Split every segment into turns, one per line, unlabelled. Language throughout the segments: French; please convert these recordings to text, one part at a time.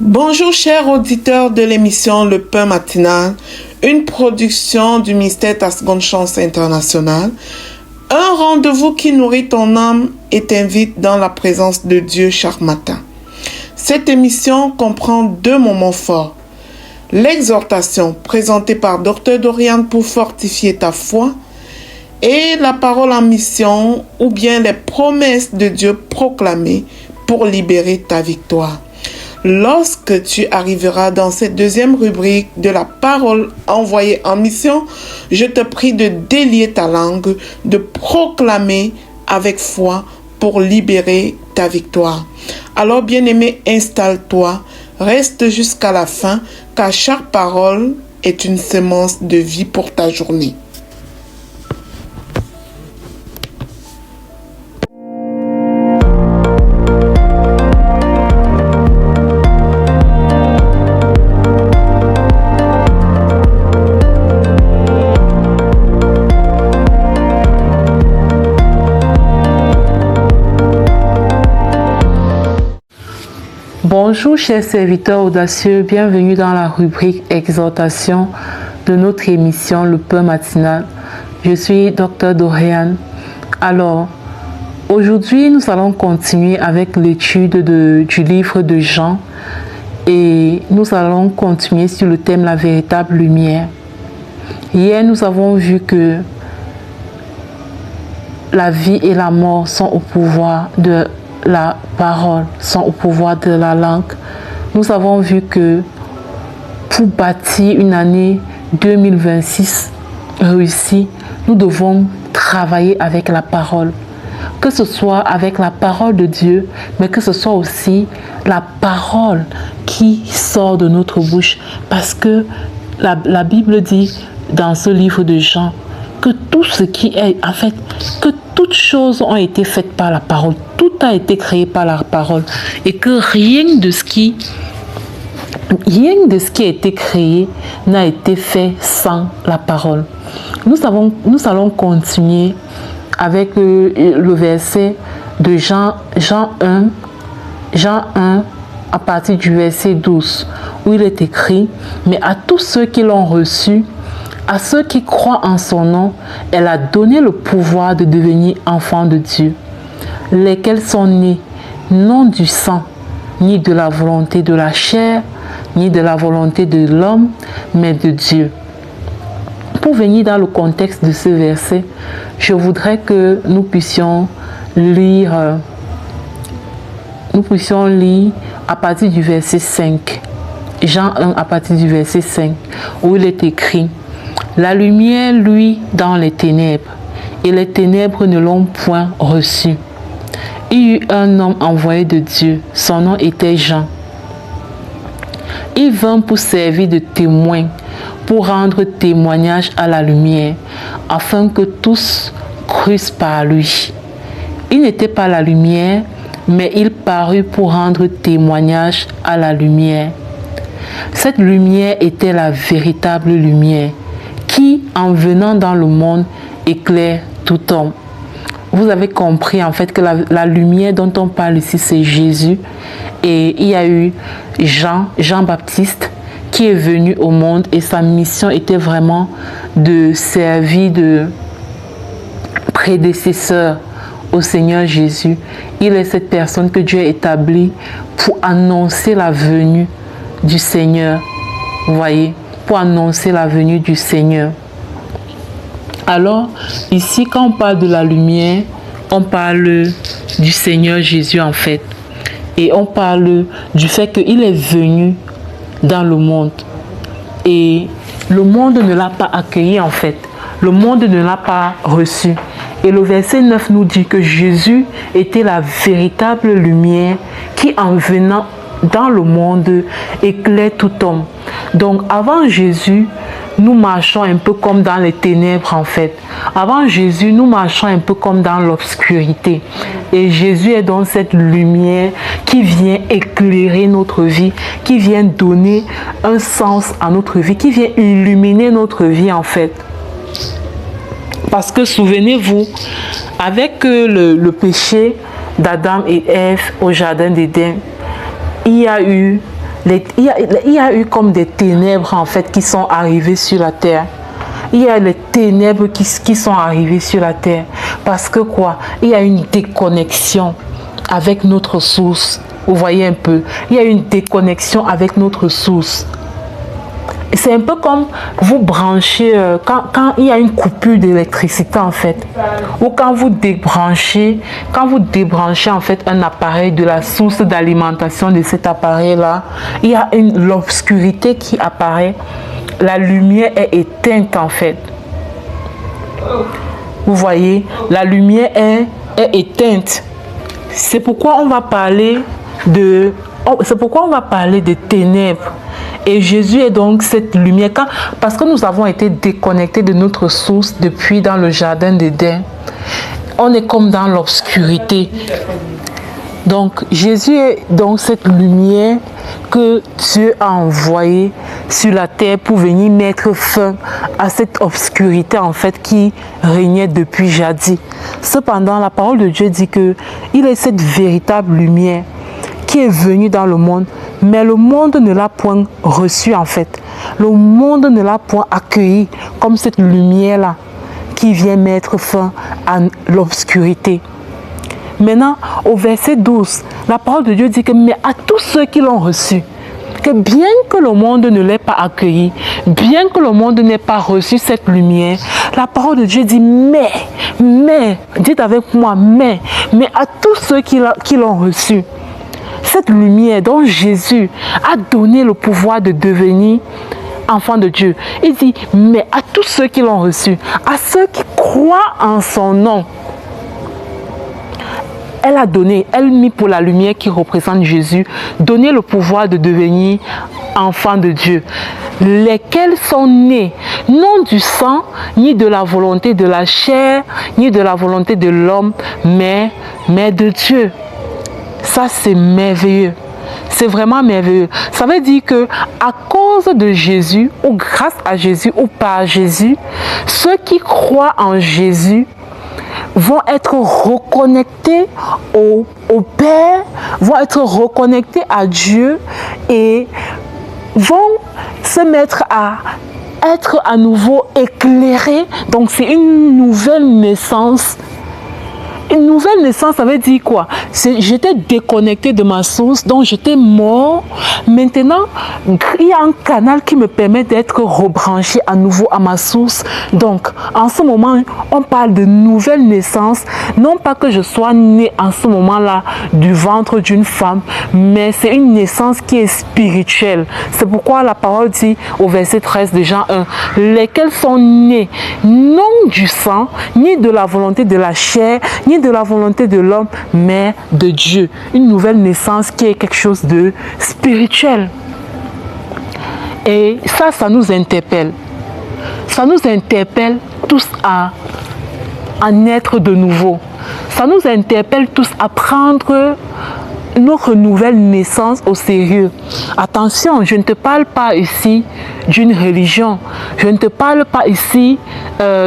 Bonjour chers auditeurs de l'émission Le Pain Matinal, une production du ministère Ta Seconde Chance International, un rendez-vous qui nourrit ton âme et t'invite dans la présence de Dieu chaque matin. Cette émission comprend 2 moments forts. L'exhortation présentée par Dr Dorian pour fortifier ta foi et la parole en mission ou bien les promesses de Dieu proclamées pour libérer ta victoire. Lorsque tu arriveras dans cette 2e rubrique de la parole envoyée en mission, je te prie de délier ta langue, de proclamer avec foi pour libérer ta victoire. Alors bien-aimé, installe-toi, reste jusqu'à la fin, car chaque parole est une semence de vie pour ta journée.
Bonjour chers serviteurs audacieux, bienvenue dans la rubrique exhortation de notre émission Le Pain Matinal. Je suis Dr Dorian. Alors, aujourd'hui nous allons continuer avec l'étude du livre de Jean et nous allons continuer sur le thème la véritable lumière. Hier nous avons vu que la vie et la mort sont au pouvoir de la parole, sont au pouvoir de la langue. Nous avons vu que pour bâtir une année 2026 réussie, nous devons travailler avec la parole. Que ce soit avec la parole de Dieu, mais que ce soit aussi la parole qui sort de notre bouche. Parce que la Bible dit dans ce livre de Jean que tout ce qui est, en fait, que toutes choses ont été faites par la parole. Tout a été créé par la parole. Et que rien de ce qui a été créé n'a été fait sans la parole. Nous allons continuer avec le verset de Jean 1 à partir du verset 12, où il est écrit « Mais à tous ceux qui l'ont reçu, à ceux qui croient en son nom, elle a donné le pouvoir de devenir enfants de Dieu, lesquels sont nés non du sang, ni de la volonté de la chair, ni de la volonté de l'homme, mais de Dieu. » Pour venir dans le contexte de ce verset, je voudrais que nous puissions lire à partir du verset 5. Jean 1 à partir du verset 5, où il est écrit « La lumière luit dans les ténèbres, et les ténèbres ne l'ont point reçue. Il y eut un homme envoyé de Dieu, son nom était Jean. Il vint pour servir de témoin, pour rendre témoignage à la lumière, afin que tous crussent par lui. Il n'était pas la lumière, mais il parut pour rendre témoignage à la lumière. Cette lumière était la véritable lumière, qui, en venant dans le monde, éclaire tout homme. » Vous avez compris en fait que la lumière dont on parle ici, c'est Jésus. Et il y a eu Jean-Baptiste, qui est venu au monde et sa mission était vraiment de servir de prédécesseur au Seigneur Jésus. Il est cette personne que Dieu a établie pour annoncer la venue du Seigneur. Vous voyez, pour annoncer la venue du Seigneur. Alors, ici, quand on parle de la lumière, on parle du Seigneur Jésus en fait. Et on parle du fait qu'il est venu dans le monde. Et le monde ne l'a pas accueilli en fait. Le monde ne l'a pas reçu. Et le verset 9 nous dit que Jésus était la véritable lumière qui, en venant dans le monde, éclaire tout homme. Donc avant Jésus, nous marchons un peu comme dans les ténèbres en fait. Avant Jésus, nous marchons un peu comme dans l'obscurité. Et Jésus est donc cette lumière qui vient éclairer notre vie, qui vient donner un sens à notre vie, qui vient illuminer notre vie en fait. Parce que souvenez-vous, avec le péché d'Adam et Ève au jardin d'Éden, il y a eu il y a eu comme des ténèbres en fait qui sont arrivées sur la terre. Il y a les ténèbres qui sont arrivées sur la terre. Parce que quoi? Il y a une déconnexion avec notre source. Vous voyez un peu? Il y a une déconnexion avec notre source. C'est un peu comme vous branchez, quand il y a une coupure d'électricité en fait, ou quand vous débranchez en fait un appareil de la source d'alimentation de cet appareil-là, il y a l'obscurité qui apparaît, la lumière est éteinte en fait. Vous voyez, la lumière est éteinte. C'est pourquoi on va parler de ténèbres. Et Jésus est donc cette lumière. Parce que nous avons été déconnectés de notre source depuis dans le jardin d'Éden. On est comme dans l'obscurité. Donc Jésus est donc cette lumière que Dieu a envoyée sur la terre pour venir mettre fin à cette obscurité en fait qui régnait depuis jadis. Cependant, la parole de Dieu dit que il est cette véritable lumière qui est venue dans le monde, mais le monde ne l'a point reçu en fait. Le monde ne l'a point accueilli comme cette lumière-là qui vient mettre fin à l'obscurité. Maintenant, au verset 12, la parole de Dieu dit que mais à tous ceux qui l'ont reçu, que bien que le monde ne l'ait pas accueilli, bien que le monde n'ait pas reçu cette lumière, la parole de Dieu dit mais, dites avec moi, mais à tous ceux qui l'ont reçu, cette lumière dont Jésus a donné le pouvoir de devenir enfant de Dieu. Il dit, mais à tous ceux qui l'ont reçu, à ceux qui croient en son nom, elle a mis pour la lumière qui représente Jésus, donné le pouvoir de devenir enfant de Dieu, lesquels sont nés, non du sang, ni de la volonté de la chair, ni de la volonté de l'homme, mais de Dieu. Ça, c'est merveilleux. C'est vraiment merveilleux. Ça veut dire que à cause de Jésus, ou grâce à Jésus, ou par Jésus, ceux qui croient en Jésus vont être reconnectés au Père, vont être reconnectés à Dieu et vont se mettre à être à nouveau éclairés. Donc, c'est une nouvelle naissance. Une nouvelle naissance, ça veut dire quoi? J'étais déconnecté de ma source, donc j'étais mort. Maintenant, il y a un canal qui me permet d'être rebranché à nouveau à ma source. Donc, en ce moment, on parle de nouvelle naissance. Non pas que je sois né en ce moment-là du ventre d'une femme, mais c'est une naissance qui est spirituelle. C'est pourquoi la parole dit au verset 13 de Jean 1, lesquels sont nés non du sang, ni de la volonté de la chair, ni de la volonté de l'homme, mais de Dieu. Une nouvelle naissance qui est quelque chose de spirituel. Et ça nous interpelle. Ça nous interpelle tous à naître de nouveau. Ça nous interpelle tous à prendre notre nouvelle naissance au sérieux. Attention, je ne te parle pas ici d'une religion. Je ne te parle pas ici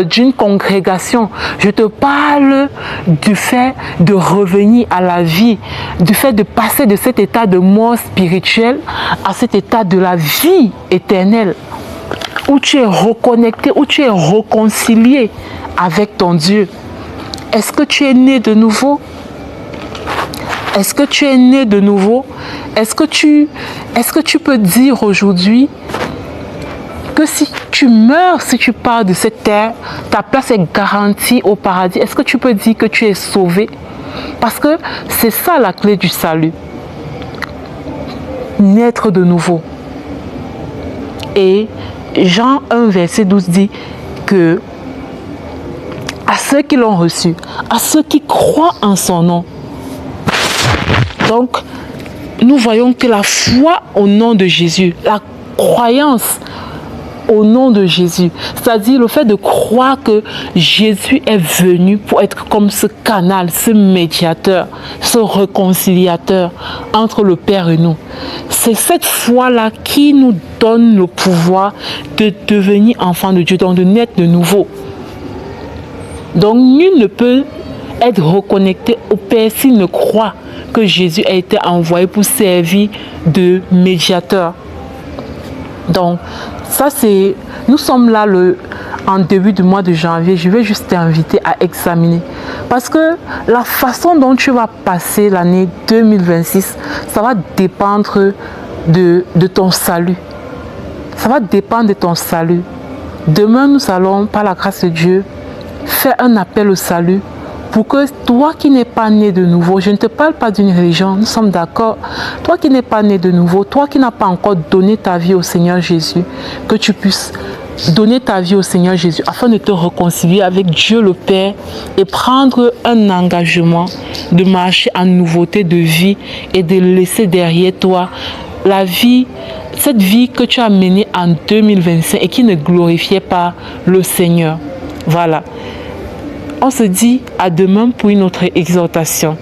d'une congrégation. Je te parle du fait de revenir à la vie, du fait de passer de cet état de mort spirituelle à cet état de la vie éternelle, où tu es reconnecté, où tu es réconcilié avec ton Dieu. Est-ce que tu es né de nouveau? Est-ce que tu es né de nouveau? Est-ce que tu peux dire aujourd'hui que si tu meurs, si tu pars de cette terre, ta place est garantie au paradis? Est-ce que tu peux dire que tu es sauvé? Parce que c'est ça la clé du salut. Naître de nouveau. Et Jean 1, verset 12 dit que à ceux qui l'ont reçu, à ceux qui croient en son nom. Donc, nous voyons que la foi au nom de Jésus, la croyance au nom de Jésus, c'est-à-dire le fait de croire que Jésus est venu pour être comme ce canal, ce médiateur, ce réconciliateur entre le Père et nous. C'est cette foi-là qui nous donne le pouvoir de devenir enfant de Dieu, donc de naître de nouveau. Donc, nul ne peut être reconnecté au Père s'il ne croit que Jésus a été envoyé pour servir de médiateur. Donc, ça c'est... Nous sommes là en début du mois de janvier. Je vais juste t'inviter à examiner. Parce que la façon dont tu vas passer l'année 2026, ça va dépendre de ton salut. Ça va dépendre de ton salut. Demain, nous allons, par la grâce de Dieu, faire un appel au salut pour que toi qui n'es pas né de nouveau, je ne te parle pas d'une religion, nous sommes d'accord, toi qui n'es pas né de nouveau, toi qui n'as pas encore donné ta vie au Seigneur Jésus, que tu puisses donner ta vie au Seigneur Jésus afin de te réconcilier avec Dieu le Père et prendre un engagement de marcher en nouveauté de vie et de laisser derrière toi la vie, cette vie que tu as menée en 2025 et qui ne glorifiait pas le Seigneur. Voilà. On se dit à demain pour une autre exhortation.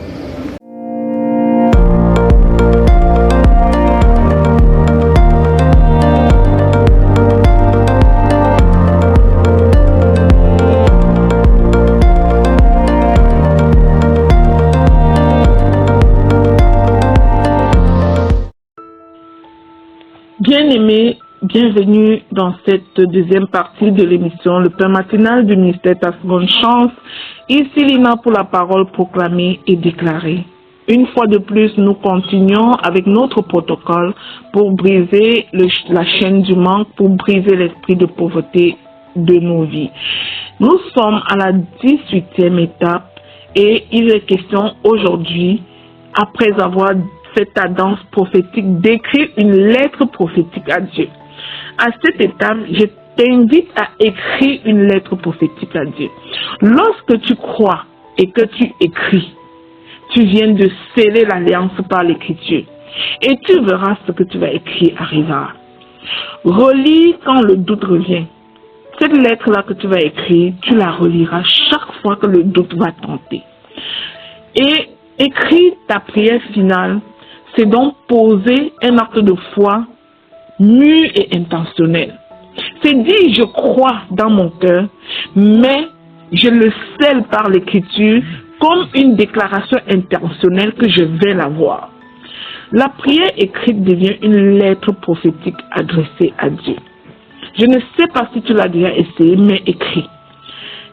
Bien-aimés, bienvenue dans cette deuxième partie de l'émission Le Pain matinal du ministère Ta Seconde Chance. Ici Lina pour la parole proclamée et déclarée. Une fois de plus, nous continuons avec notre protocole pour briser la chaîne du manque, pour briser l'esprit de pauvreté de nos vies. Nous sommes à la 18e étape et il est question aujourd'hui, après avoir fait ta danse prophétique, d'écrire une lettre prophétique à Dieu. À cette étape, je t'invite à écrire une lettre prophétique à Dieu. Lorsque tu crois et que tu écris, tu viens de sceller l'alliance par l'écriture. Et tu verras ce que tu vas écrire arrivera. Relis quand le doute revient. Cette lettre-là que tu vas écrire, tu la reliras chaque fois que le doute va tenter. Et écris ta prière finale. C'est donc poser un acte de foi mûr et intentionnel. C'est dire je crois dans mon cœur, mais je le scelle par l'écriture comme une déclaration intentionnelle que je vais l'avoir. La prière écrite devient une lettre prophétique adressée à Dieu. Je ne sais pas si tu l'as déjà essayé, mais écris.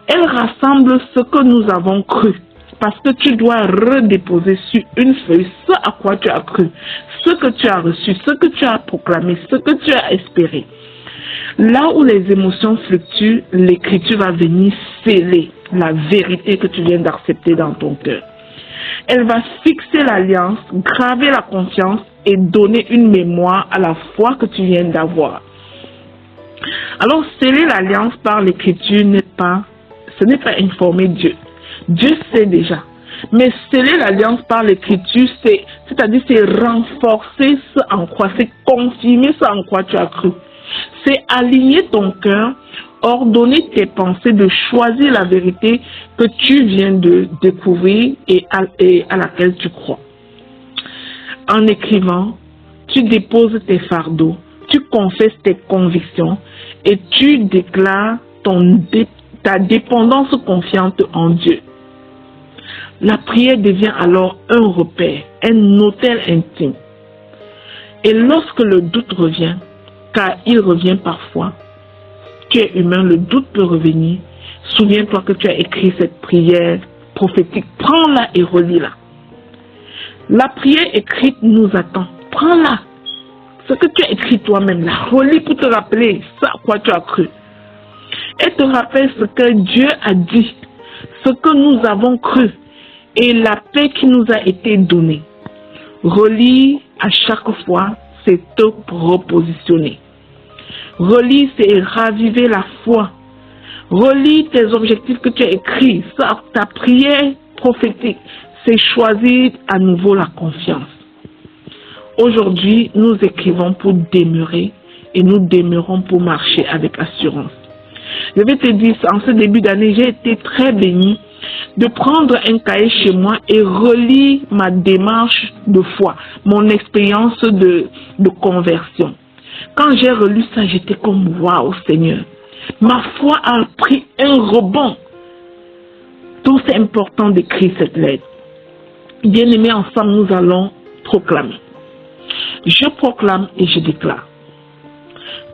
Elle rassemble ce que nous avons cru. Parce que tu dois redéposer sur une feuille ce à quoi tu as cru, ce que tu as reçu, ce que tu as proclamé, ce que tu as espéré. Là où les émotions fluctuent, l'écriture va venir sceller la vérité que tu viens d'accepter dans ton cœur. Elle va fixer l'alliance, graver la confiance et donner une mémoire à la foi que tu viens d'avoir. Alors, sceller l'alliance par l'écriture ce n'est pas informer Dieu. Dieu sait déjà. Mais sceller l'alliance par l'écriture, c'est-à-dire c'est renforcer ce en quoi, c'est confirmer ce en quoi tu as cru. C'est aligner ton cœur, ordonner tes pensées de choisir la vérité que tu viens de découvrir et à laquelle tu crois. En écrivant, tu déposes tes fardeaux, tu confesses tes convictions et tu déclares ta dépendance confiante en Dieu. La prière devient alors un repère, un hôtel intime. Et lorsque le doute revient, car il revient parfois, tu es humain, le doute peut revenir. Souviens-toi que tu as écrit cette prière prophétique. Prends-la et relis-la. La prière écrite nous attend. Prends-la. Ce que tu as écrit toi-même, la relis pour te rappeler ce à quoi tu as cru. Et te rappelle ce que Dieu a dit, ce que nous avons cru et la paix qui nous a été donnée. Relis à chaque fois, c'est te repositionner. Relis, c'est raviver la foi. Relis tes objectifs que tu as écrits. Ta prière prophétique, c'est choisir à nouveau la confiance. Aujourd'hui, nous écrivons pour demeurer et nous demeurons pour marcher avec assurance. Je vais te dire, en ce début d'année, j'ai été très bénie de prendre un cahier chez moi et relire ma démarche de foi, mon expérience de conversion. Quand j'ai relu ça, j'étais comme waouh Seigneur. Ma foi a pris un rebond. Donc c'est important d'écrire cette lettre. Bien-aimés, ensemble, nous allons proclamer. Je proclame et je déclare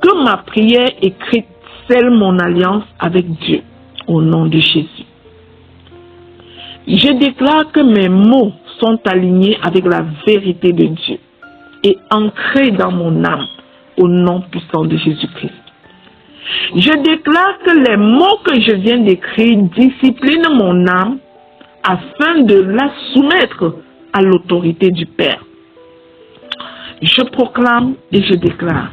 que ma prière écrite scelle mon alliance avec Dieu au nom de Jésus. Je déclare que mes mots sont alignés avec la vérité de Dieu et ancrés dans mon âme au nom puissant de Jésus-Christ. Je déclare que les mots que je viens d'écrire disciplinent mon âme afin de la soumettre à l'autorité du Père. Je proclame et je déclare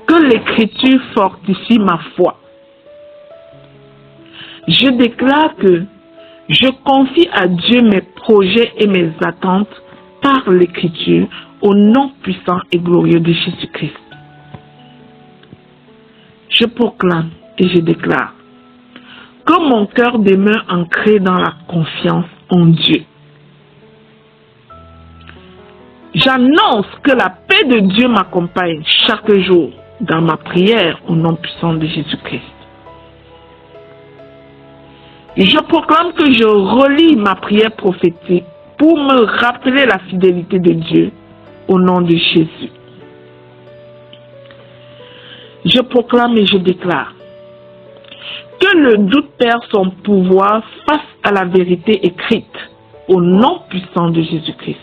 que l'Écriture fortifie ma foi. Je déclare que je confie à Dieu mes projets et mes attentes par l'Écriture au nom puissant et glorieux de Jésus-Christ. Je proclame et je déclare que mon cœur demeure ancré dans la confiance en Dieu. J'annonce que la paix de Dieu m'accompagne chaque jour dans ma prière au nom puissant de Jésus-Christ. Je proclame que je relis ma prière prophétique pour me rappeler la fidélité de Dieu au nom de Jésus. Je proclame et je déclare que le doute perd son pouvoir face à la vérité écrite au nom puissant de Jésus-Christ.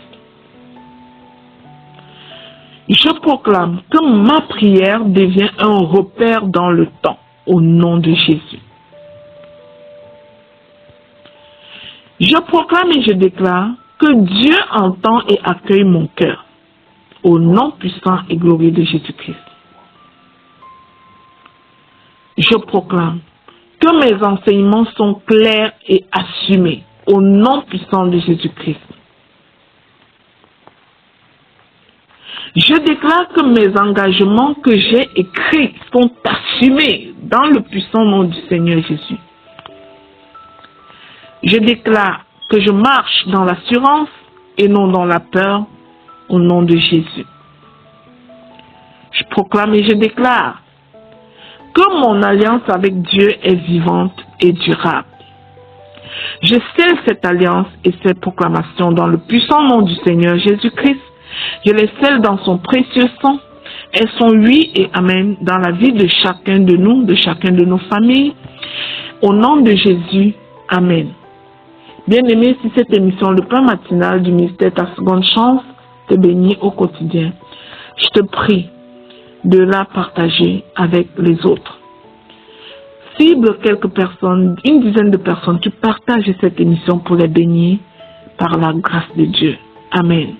Je proclame que ma prière devient un repère dans le temps au nom de Jésus. Je proclame et je déclare que Dieu entend et accueille mon cœur au nom puissant et glorieux de Jésus-Christ. Je proclame que mes enseignements sont clairs et assumés au nom puissant de Jésus-Christ. Je déclare que mes engagements que j'ai écrits sont assumés dans le puissant nom du Seigneur Jésus. Je déclare que je marche dans l'assurance et non dans la peur au nom de Jésus. Je proclame et je déclare que mon alliance avec Dieu est vivante et durable. Je scelle cette alliance et cette proclamation dans le puissant nom du Seigneur Jésus-Christ. Je les scelle dans son précieux sang. Elles sont oui et amen dans la vie de chacun de nous, de chacun de nos familles. Au nom de Jésus, amen. Bien-aimé, si cette émission, le pain matinal du ministère Ta Seconde Chance, te bénit au quotidien, je te prie de la partager avec les autres. Cible quelques personnes, une dizaine de personnes, tu partages cette émission pour les bénir par la grâce de Dieu. Amen.